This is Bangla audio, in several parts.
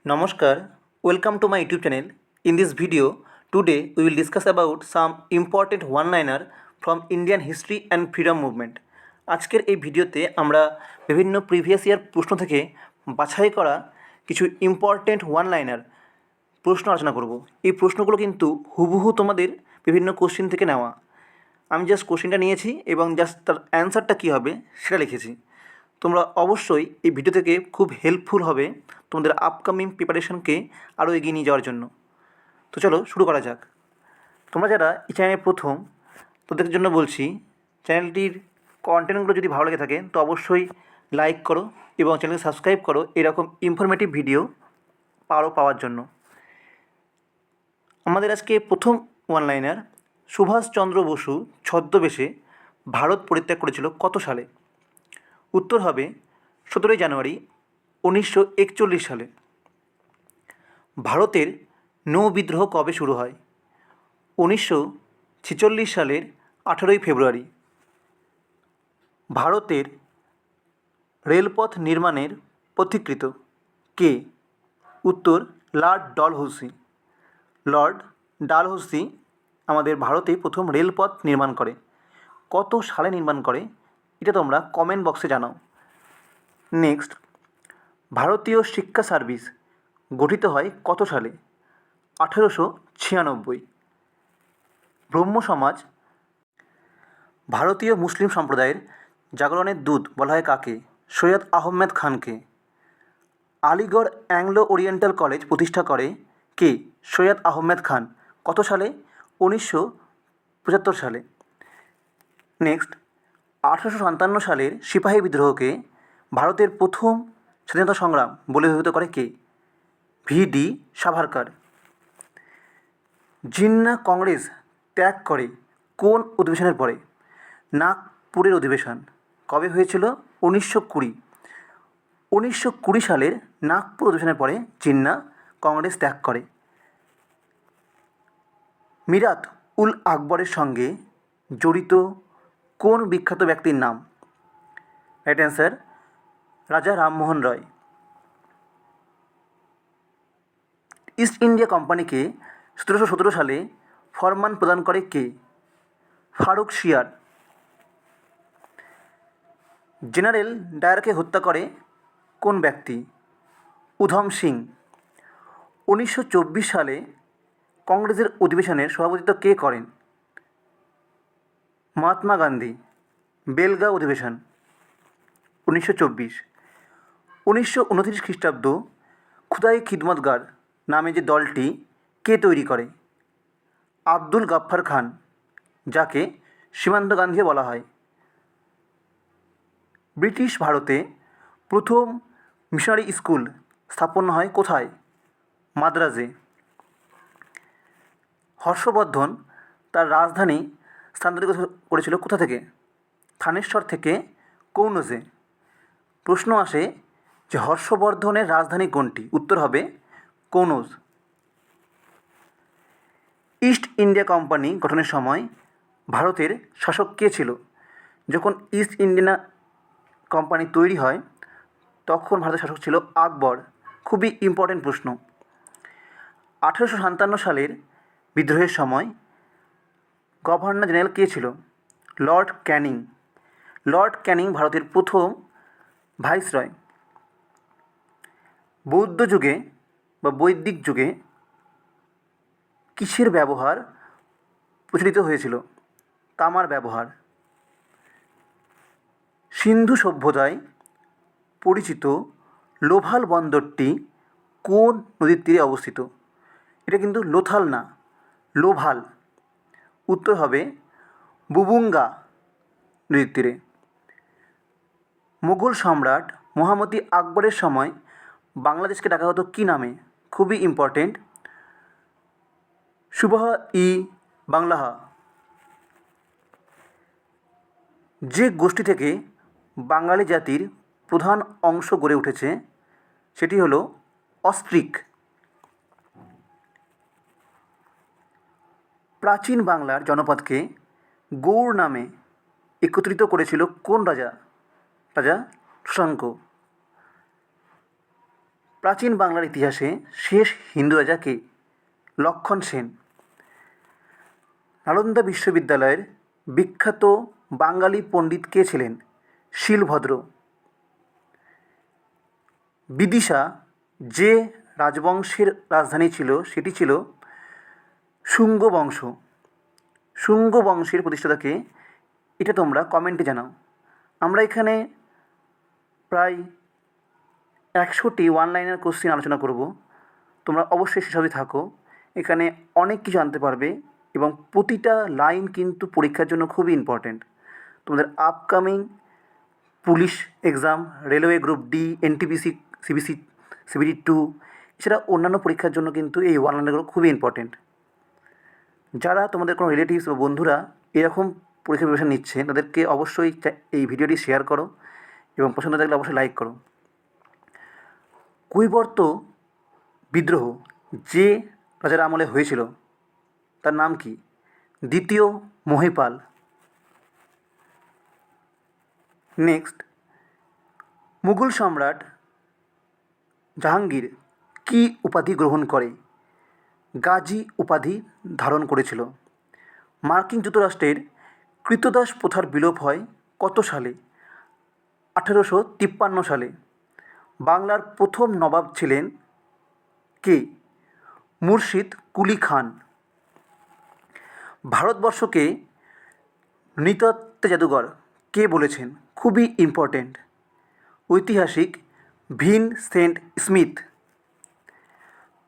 Namaskar, welcome to my YouTube channel. In this video, today we will discuss about some important one-liner from Indian history and freedom movement. আজকের এই ভিডিওতে আমরা বিভিন্ন প্রিভিয়াস ইয়ার প্রশ্ন থেকে বাছাই করা কিছু ইম্পর্টেন্ট ওয়ান-লাইনার প্রশ্ন আলোচনা করব। এই প্রশ্নগুলো কিন্তু হুবহু তোমাদের বিভিন্ন কোশ্চেন থেকে নেওয়া। আমি জাস্ট কোশ্চেনটা নিয়েছি এবং জাস্ট তার অ্যান্সারটা কী হবে সেটা লিখেছি। তোমরা অবশ্যই এই ভিডিও থেকে খুব হেল্পফুল হবে তোমাদের আপকামিং প্রিপারেশনকে আরও এগিয়ে নিয়ে যাওয়ার জন্য। তো চলো শুরু করা যাক। তোমরা যারা এই চ্যানেলে প্রথম, তোদের জন্য বলছি চ্যানেলটির কন্টেন্টগুলো যদি ভালো লেগে থাকে তো অবশ্যই লাইক করো এবং চ্যানেলকে সাবস্ক্রাইব করো এরকম ইনফরমেটিভ ভিডিও পাওয়ার জন্য। আমাদের আজকে প্রথম ওয়ান-লাইনার, সুভাষচন্দ্র বসু ছদ্মবেশে ভারত পরিত্যাগ করেছিল কত সালে? উত্তর হবে 17 জানুয়ারি 1941 সালে। ভারতের নৌ বিদ্রোহ কবে শুরু হয়? 1946 সালের 18 ফেব্রুয়ারি। ভারতের রেলপথ নির্মাণের পথিকৃৎ কে? উত্তর লর্ড ডালহৌসি। লর্ড ডালহৌসি আমাদের ভারতে প্রথম রেলপথ নির্মাণ করে। কত সালে নির্মাণ করে এটা তোমরা কমেন্ট বক্সে জানাও। নেক্সট, ভারতীয় শিক্ষা সার্ভিস গঠিত হয় কত সালে? 1896। ব্রহ্ম সমাজ, ভারতীয় মুসলিম সম্প্রদায়ের জাগরণের দূত বলা হয় কাকে? সৈয়দ আহমেদ খানকে। আলিগড় অ্যাংলো ওরিয়েন্টাল কলেজ প্রতিষ্ঠা করে কে? সৈয়দ আহমেদ খান। কত সালে? 1975 সালে। নেক্সট, 1857 সালের সিপাহী বিদ্রোহকে ভারতের প্রথম স্বাধীনতা সংগ্রাম বলে অভিহিত করে কে? ভি.ডি. সাভারকর। জিন্নাহ কংগ্রেস ত্যাগ করে কোন অধিবেশনের পরে? নাগপুরের অধিবেশন। কবে হয়েছিল? 1920। 1920 সালের নাগপুর অধিবেশনের পরে জিন্নাহ কংগ্রেস ত্যাগ করে। মিরাত উল আকবরের সঙ্গে জড়িত কোন বিখ্যাত ব্যক্তির নাম? রাইট অ্যান্সার রাজা রামমোহন রয়। ইস্ট ইন্ডিয়া কোম্পানিকে 1717 সালে ফরমান প্রদান করে কে? ফারুক শিয়ার। জেনারেল ডায়ারকে হত্যা করে কোন ব্যক্তি? উধম সিং। 1924 সালে কংগ্রেসের অধিবেশনের সভাপতিত্ব কে করেন? মহাত্মা গান্ধী। বেলগাঁও অধিবেশন 1924। 1929 খ্রিস্টাব্দ খুদাই খিদমতগার নামে যে দলটি কে তৈরি করে? আব্দুল গাফফার খান, যাকে সীমান্ত গান্ধীও বলা হয়। ব্রিটিশ ভারতে প্রথম মিশনারি স্কুল স্থাপন হয় কোথায়? মাদ্রাজে। হর্ষবর্ধন তার রাজধানী স্থানান্তরিত করেছিল কোথা থেকে? থানেশ্বর থেকে কনৌজে। প্রশ্ন আসে যে হর্ষবর্ধনের রাজধানী কোনটি? উত্তর হবে কনৌজ। ইস্ট ইন্ডিয়া কোম্পানি গঠনের সময় ভারতের শাসক কে ছিল? যখন ইস্ট ইন্ডিয়া কোম্পানি তৈরি হয় তখন ভারতের শাসক ছিল আকবর। খুবই ইম্পর্টেন্ট প্রশ্ন। 1857 সালের বিদ্রোহের সময় গভর্নর জেনারেল কে ছিল? লর্ড ক্যানিং। লর্ড ক্যানিং ভারতের প্রথম ভাইসরয়। বৌদ্ধ যুগে বা বৈদিক যুগে কিসের ব্যবহার প্রচলিত হয়েছিল? তামার ব্যবহার। সিন্ধু সভ্যতায় পরিচিত লোথাল বন্দরটি কোন নদীর তীরে অবস্থিত? এটা কিন্তু লোথাল না, লোভাল। উত্তর হবে বুবুঙ্গা নদীর তীরে। মুঘল সম্রাট মহামতি আকবরের সময় বাংলাদেশকে ডাকা হতো কী নামে? খুবই ইম্পর্টেন্ট, সুবাহ-ই-বাংলাহা। যে গোষ্ঠী থেকে বাঙালি জাতির প্রধান অংশ গড়ে উঠেছে সেটি হলো অস্ট্রিক। প্রাচীন বাংলার জনপদকে গৌড় নামে একত্রিত করেছিল কোন রাজা? রাজা শশাঙ্ক। প্রাচীন বাংলার ইতিহাসে শেষ হিন্দু রাজা কে? লক্ষণ সেন। নালন্দা বিশ্ববিদ্যালয়ের বিখ্যাত বাঙালি পণ্ডিত কে ছিলেন? শীলভদ্র। বিদিশা যে রাজবংশের রাজধানী ছিল সেটি ছিল শুঙ্গ বংশ। শুঙ্গ বংশের প্রতিষ্ঠাতাকে? এটা তোমরা কমেন্টে জানাও। আমরা এখানে প্রায় 100টি ওয়ান লাইনার কোশ্চেন আলোচনা করব। তোমরা অবশ্যই সেসবই থাকো। এখানে অনেক কিছু জানতে পারবে এবং প্রতিটা লাইন কিন্তু পরীক্ষার জন্য খুবই ইম্পর্ট্যান্ট। তোমাদের upcoming police exam, railway group D, NTPC, CBC, CBD 2 এছাড়া অন্যান্য পরীক্ষার জন্য কিন্তু এই ওয়ান লাইনারগুলো খুবই ইম্পর্ট্যান্ট। যারা তোমাদের কোনো রিলেটিভস বা বন্ধুরা এরকম পরীক্ষা প্রিপারেশন নিচ্ছে তাদেরকে অবশ্যই এই ভিডিওটি শেয়ার করো এবং পছন্দ থাকলে অবশ্যই লাইক করো। কৈবর্ত বিদ্রোহ যে রাজার আমলে হয়েছিল তার নাম কি? দ্বিতীয় মহিপাল। নেক্সট, মুঘল সম্রাট জাহাঙ্গীর কী উপাধি গ্রহণ করে? গাজী উপাধি ধারণ করেছিল। মার্কিন যুক্তরাষ্ট্রের কৃতদাস প্রথার বিলোপ হয় কত সালে? 1853 সালে। বাংলার প্রথম নবাব ছিলেন কে? মুর্শিদ কুলি খান। ভারতবর্ষকে নৃতত্ত্ব জাদুঘর কে বলেছেন? খুবই ইম্পর্ট্যান্ট। ঐতিহাসিক ভিনসেন্ট স্মিথ।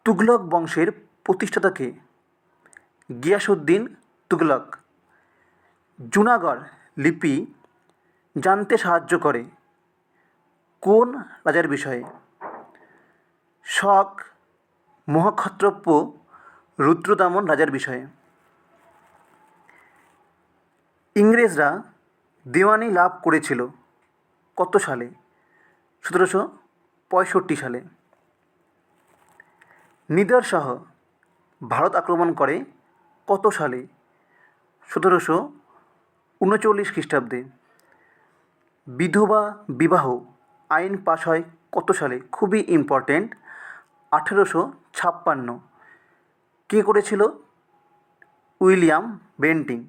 তুগলক বংশের প্রতিষ্ঠাতা কে? গিয়াসউদ্দিন তুগলক। জুনাগড় লিপি জানতে সাহায্য করে কোন রাজার বিষয়ে? শক মহাক্ষত্রপ রুদ্রদামন রাজার বিষয়ে। ইংরেজরা দেওয়ানি লাভ করেছিল কত সালে? 1765 সালে। নিদর শাহ ভারত আক্রমণ করে কত সালে? 1739 খ্রিস্টাব্দে। বিধবা বিবাহ আইন পাশ হয় কত সালে? খুবই ইম্পর্ট্যান্ট, 1856। কে করেছিল? William Bentinck.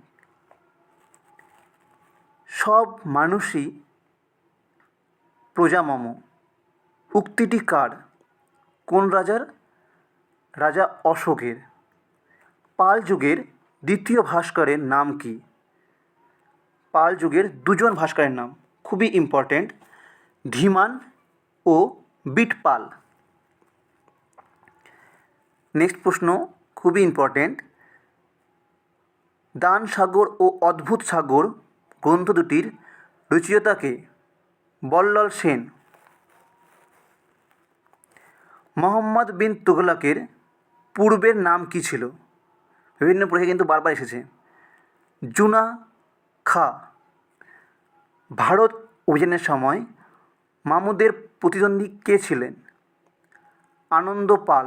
সব মানুষই প্রজামম উক্তিটি কার? কোন রাজার? রাজা অশোকের। পাল যুগের দ্বিতীয় ভাস্করের নাম কি? পাল যুগের দুজন ভাস্করের নাম খুবই ইম্পর্ট্যান্ট, ধীমান ও বিটপাল। নেক্সট প্রশ্ন খুবই ইম্পর্ট্যান্ট। দান সাগর ও অদ্ভুত সাগর গ্রন্থ দুটির রচয়িতা কে? বল্লাল সেন। মোহাম্মদ বিন তুগলকের পূর্বের নাম কী ছিল? বিভিন্ন পরীক্ষায় কিন্তু বারবার এসেছে। জুনা খাঁ। ভারত অভিযানের সময় মামুদের প্রতিদ্বন্দ্বী কে ছিলেন? আনন্দ পাল।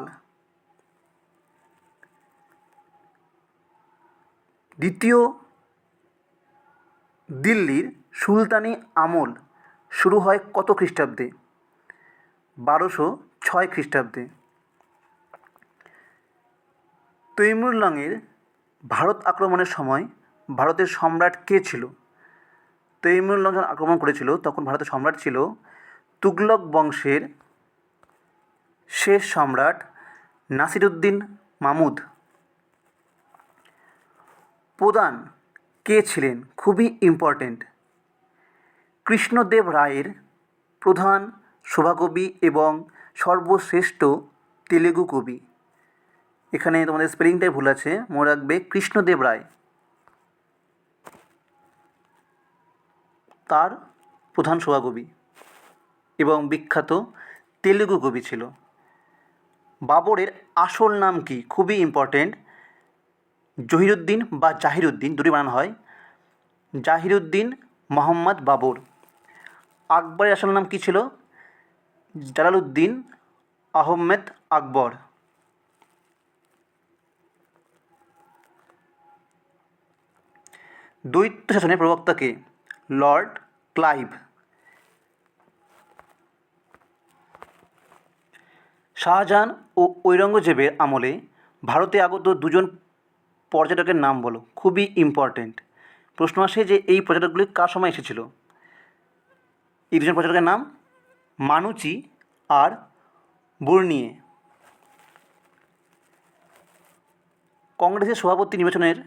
দ্বিতীয় দিল্লির সুলতানি আমল শুরু হয় কত খ্রিস্টাব্দে? 1206 খ্রিস্টাব্দে। তৈমুরলংয়ের ভারত আক্রমণের সময় ভারতের সম্রাট কে ছিল? তৈমুরলং যখন আক্রমণ করেছিল তখন ভারতের সম্রাট ছিল তুগলক বংশের শেষ সম্রাট নাসিরুদ্দিন মামুদ। প্রধান কে ছিলেন? খুবই ইম্পর্ট্যান্ট, কৃষ্ণদেব রায়ের প্রধান সভাকবি এবং সর্বশ্রেষ্ঠ তেলেগু কবি। এখানে তোমাদের স্পেলিংটাই ভুল আছে, মনে রাখবে কৃষ্ণদেব রায় তার প্রধান সভাকবি এবং বিখ্যাত তেলেগু কবি ছিল। বাবরের আসল নাম কি? খুবই ইম্পর্ট্যান্ট, জহিরুদ্দিন বা জাহিরুদ্দিন, দুটি বানানো হয়, জাহিরুদ্দিন মোহাম্মদ বাবর। আকবরের আসল নাম কী ছিল? জালালউদ্দিন আহমেদ আকবর। দ্বৈত শাসনের প্রবক্তা কে? Lord Clive. শাহজাহান ও ঔরঙ্গজেবের আমলে ভারতে আগত দুজন পর্যটকের নাম বলো। খুবই ইম্পর্টেন্ট প্রশ্ন আসে যে এই পর্যটকগুলি কার সময় এসেছিল। এই দুজন পর্যটকের নাম মানুচি আর বুর্নিয়ে। কংগ্রেসের সভাপতি নির্বাচনের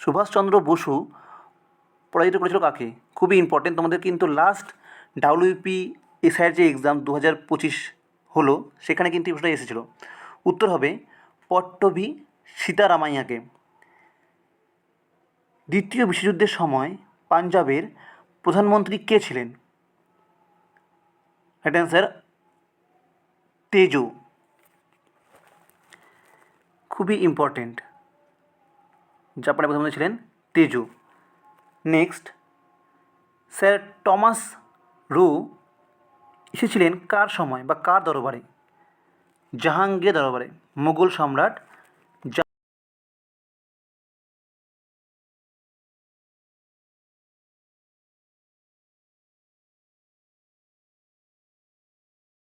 সুভাষচন্দ্র বসু পরাজিত করেছিল কাকে? খুবই ইম্পর্টেন্ট, তোমাদের কিন্তু লাস্ট WPSIর যে এক্সাম 2025 হলো সেখানে কিন্তু এই প্রশ্নটা এসেছিলো। উত্তর হবে পট্টভি সীতারামাইয়াকে। দ্বিতীয় বিশ্বযুদ্ধের সময় পাঞ্জাবের প্রধানমন্ত্রী কে ছিলেন? Right answer Tezu. খুবই ইম্পর্টেন্ট, জাপানের প্রধানমন্ত্রী ছিলেন Tezu. Next, sir Thomas Roe এসেছিলেন কার সময় বা কার দরবারে? জাহাঙ্গীরের দরবারে, মুঘল সম্রাট